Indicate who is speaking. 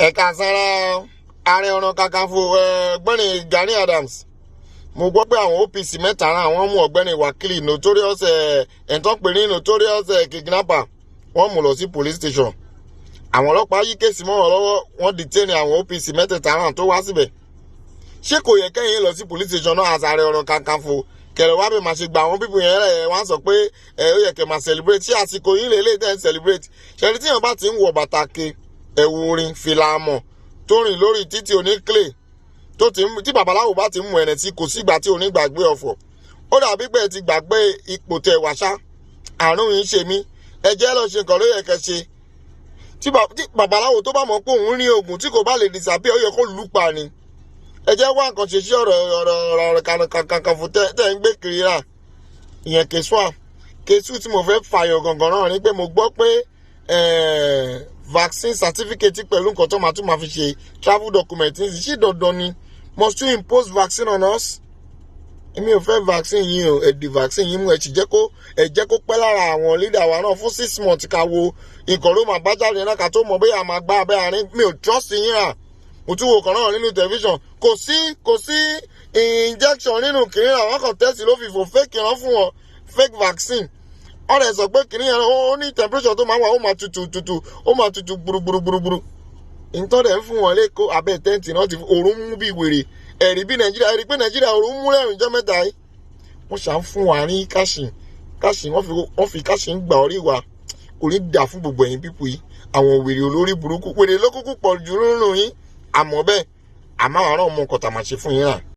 Speaker 1: ẹ̀ka sára Ààrẹ Ọ̀nà Kakanfò ọ̀gbẹ́ni Gani Adams. Mo gbọ́ pé àwọn OPC mẹ́ta náà wọ́n mú ọ̀gbẹ́ni Wakili notorious ẹ̀ńtọ́pẹ̀rí notorious kidnapper wọ́n mú lọ sí police station. Àwọn ọlọ́pàá yí kéèsì mọ́ wọn lọ́wọ́, wọ́n detain àwọn OPC mẹ́tẹ̀ẹ̀ta náà tó wá síbẹ̀. Ṣé kò yẹ kẹ́yìn lọ sí police station náà as Ààrẹ Ọ̀nà Kakanfò kẹrẹ wá bẹ̀ máa ṣe gba àwọn pípọ̀ yẹn rẹ̀ wọ́n sọ pé ó yẹ kẹ́ máa celebrate? Ṣé àsìkò yìí lè tẹ́ ń celebrate? Ṣẹ́ni tí yẹn bá ti ń wọ bàtà ke ẹ̀wù orin fìlà àmọ̀ tó rìn lórí títí oníklè tí babaláwo bá ti mú ẹ̀rẹ̀ tí kò sígbà tí onígbàgbé ọ̀fọ̀, ó dàbí pé ẹ ti gbàgbé ipò tẹ̀ wáṣá. Àrùn yìí ń ṣe mí, ẹ jẹ́ lọ ṣe nǹkan ló yẹ kẹ́ ṣe. Tí babaláwo tó bá mọ̀ pé òun rí oògùn tí kò bá lè disappear, ó yẹ kó lù pa ni. Ẹ jẹ́ wá nǹkan ṣe sí ọ̀rọ̀ Kakanfò tẹ́ ń gbé kiri rà. Ìyẹn Kesu tí mo fẹ́ fàyọ̀ gangan náà ni pé mo gbọ́ pé vaccine certificate pẹ̀lú nǹkan tó máa tún máa fi ṣe travel document ní ṣí dandan ni. Must you impose vaccine on us? Èmi ò fẹ́ vaccine yìí o, ẹ̀dì vaccine yìí mú ẹ jẹ́ kó pẹ́ lára àwọn leader wa náà fún 6 months ká wo nǹkan ló máa bá jáde náà ká tó mọ̀ bóyá máa gbá abẹ́ àárín. Mi ò trust yín rà. Mo tún wo kan náà nínú television, kò sí injection nínú kìnìún àwọn kan tẹ́sì ló fi fò fake ìran fún wọn, fake vaccine. Ọ̀rẹ́ sọ pé kìnìún yẹn ó ní temperature tó máa wà, ó máa tutù gbùrùgbùrùgbùrù. Ìtọ́dẹ̀ ń fún wọn lẹ́kọ̀ọ́ abẹ́ tẹ́ǹtì náà ti òórùn mú bí wèrè. Ẹ̀rí bí Nàìjíríà, ẹ̀rí pé Nàìjíríà òórùn mú lẹ́rìn jẹ́ mẹ́ta yìí. Wọ́n ṣà ń fún wa ní káṣìn wọ́n fi káṣìn gbà orí wa. Kò ní dà fún gbogbo ẹ̀yin pípù yìí. Àwọn wèrè olórí burúkú wèrè lókùnkùn pọ̀ jù nínú yín. Àmọ́ bẹ́ẹ̀ àmọ́ àwọn ọmọ nǹkan tá máa ṣe fún yín náà.